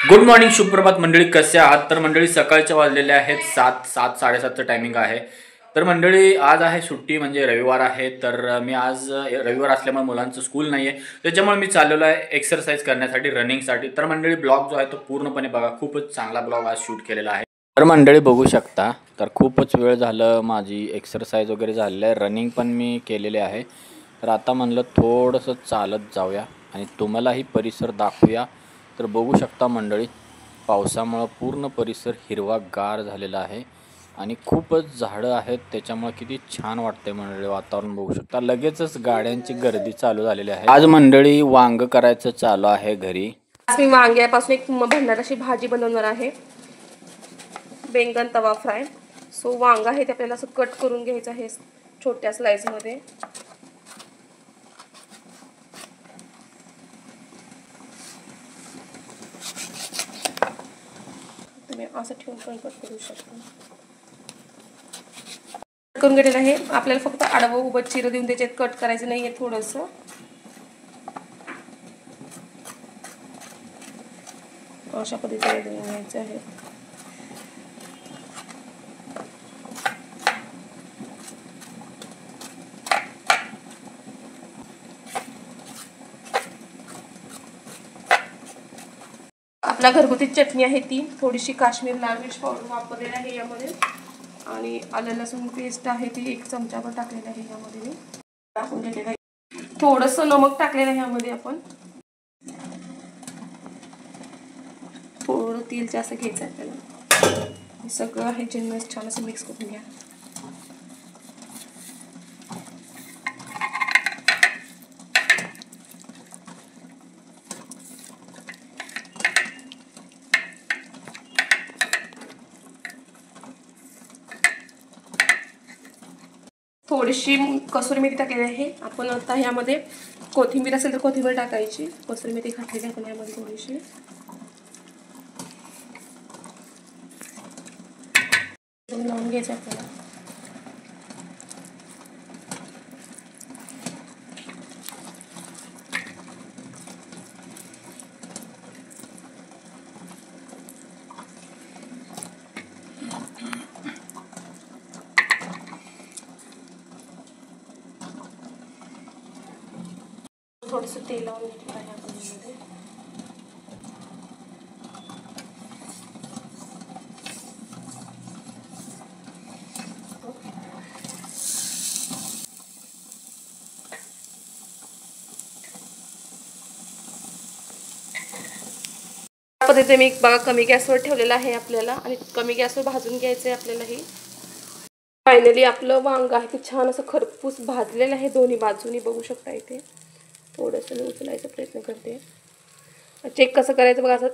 Good morning, सुप्रभात मंडळी. कसे आहात? तर मंडळी सकाळच्या वाजलेले आहेत 7:07 टायमिंग आहे. तर मंडळी आज आहे सुट्टी, म्हणजे रविवार आहे. तर मी आज रविवार असल्यामुळे मुलांचं स्कूल नाही आहे, त्याच्यामुळे मी चाललेलो आहे एक्सरसाइज करण्यासाठी, रनिंगसाठी. तर मंडळी ब्लॉग जो आहे तो पूर्णपणे बघा, खूपच चांगला ब्लॉग आज शूट केलेला आहे. तर मंडळी बघू शकता, तर खूपच वेळ झालं माझी एक्सरसाइज वगैरे झालेली आहे, रनिंग पण मी केलेले आहे. तर आता म्हणलं थोडंसं चालत जाऊया आणि तुम्हालाही परिसर दाखवूया. तर बघू शकता मंडळी, पावसामुळं पूर्ण परिसर हिरवागार झालेला आहे आणि खूपच झाडं आहेत, त्याच्यामुळे किती छान वाटते मंडळी. वातावरण बघू शकता, लगेचच गाड्यांची गर्दी चालू झालेली आहे. आज मंडळी वांग करायचं चालू आहे घरी. मी वांग्यापासून एक भंडाराची भाजी बनवणार आहे, बेंगन तवा फ्राय. सो वांग आहे ते आपल्याला असं कट करून घ्यायचं आहे छोट्या स्लाइसमध्ये. तुम्ही असं ठेवून पण कट करू शकता. कट करून घेतलेलं आहे. आपल्याला फक्त आडवं उभं चिरं देऊन त्याच्यात कट करायचं नाही आहे. थोडंसं अशा पद्धतीने देऊन घ्यायचं आहे. आपला घरगुती चटणी आहे ती, थोडीशी काश्मीर लाल मिर्च पावडर वापरलेली आहे यामध्ये, आणि आलं लसूण पेस्ट आहे ती 1 चमचाभर टाकलेली आहे यामध्ये. मी टाकून घेतलेलं आहे. थोडंसं नमक टाकलेलं आहे यामध्ये आपण. थोडं तेल जास्त घ्यायचं आहे आपल्याला. हे सगळं आहे जिन्नस छान असं मिक्स करून घ्या. थोडीशी कसुरी मेथी टाकलेली आहे आपण. आता ह्यामध्ये कोथिंबीर असेल तर कोथिंबीर टाकायची. कसुरी मेथी घातलेली आपण यामध्ये थोडीशी. लावून घ्यायचं आपल्याला. थोडंसं तेल लावून घेतलं आहे आपण यामध्ये. पद्धतीने मी बघा कमी गॅसवर ठेवलेला आहे आपल्याला, आणि कमी गॅसवर भाजून घ्यायचं आहे आपल्याला. हे फायनली आपलं वांग आहे ते छान असं खरपूस भाजलेलं आहे दोन्ही बाजूनी. बघू शकता इथे थोडंसं मी उचलायचा प्रयत्न करते. चेक कसं करायचं बघा, असं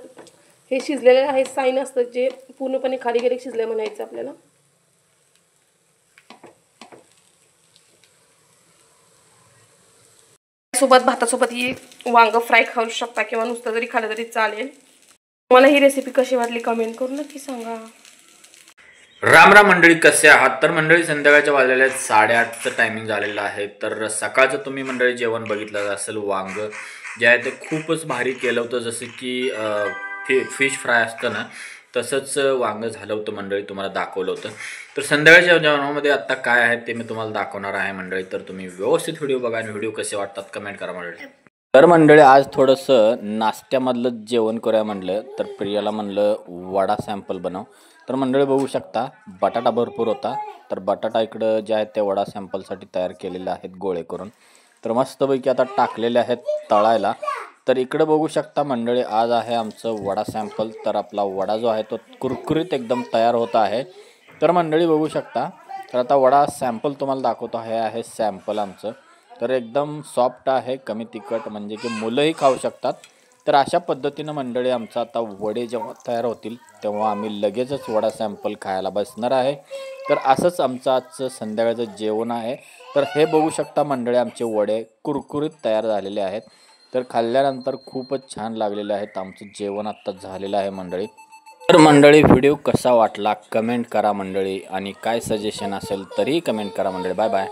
हे शिजलेलं आहे साईन असतं जे पूर्णपणे खाली गेले शिजले म्हणायचं आपल्याला. सोबत भातासोबत ही वांग फ्राय खाऊ शकता किंवा नुसतं जरी खाल्लं तरी चालेल. मला ही रेसिपी कशी वाटली कमेंट करून नक्की सांगा. राम राम मंडळी, कसे आहात? तर मंडळी संध्याकाळच्या वाजलेल्या 8:30चं टायमिंग झालेलं आहे. तर सकाळचं तुम्ही मंडळी जेवण बघितलं असेल. वांग जे आहे ते खूपच भारी केलं होतं, जसं की फिश फ्राय असतं ना, तसंच वांग झालं होतं मंडळी, तुम्हाला दाखवलं होतं. तर संध्याकाळच्या जेवणामध्ये आत्ता काय आहे ते मी तुम्हाला दाखवणार आहे मंडळी. तर तुम्ही व्यवस्थित व्हिडिओ बघा आणि व्हिडिओ कसे वाटतात कमेंट करा मंडळी. तर मंडळी आज थोडंसं नाश्त्यामधलं जेवण करूया म्हणलं, तर प्रियाला म्हणलं वडा सॅम्पल बनव. तर मंडळी बघू शकता बटाटा भरपूर होता, तर बटाटा इकडं जे आहेत ते वडा सॅम्पलसाठी तयार केलेले आहेत गोळे करून. तर मस्तपैकी आता टाकलेले आहेत तळायला. तर इकडं बघू शकता मंडळी आज आहे आमचं वडा सॅम्पल. तर आपला वडा जो आहे तो कुरकुरीत एकदम तयार होत आहे. तर मंडळी बघू शकता, तर आता वडा सॅम्पल तुम्हाला दाखवतो. हे आहे सॅम्पल आमचं. तर एकदम सॉफ्ट आहे, कमी तिखट, म्हणजे की मुलंही खाऊ शकतात. तर अशा पद्धतीनं मंडळी आमचं आता वडे जेव्हा तयार होतील तेव्हा आम्ही लगेचच वडा सॅम्पल खायला बसणार आहे. तर असंच आमचं आजचं संध्याकाळचं जेवण आहे. तर हे बघू शकता मंडळी आमचे वडे कुरकुरीत तयार झालेले आहेत. तर खाल्ल्यानंतर खूपच छान लागलेले आहेत. आमचं जेवण आत्ता झालेलं आहे मंडळी. तर मंडळी व्हिडिओ कसा वाटला कमेंट करा मंडळी, आणि काय सजेशन असेल तरीही कमेंट करा मंडळी. Bye bye.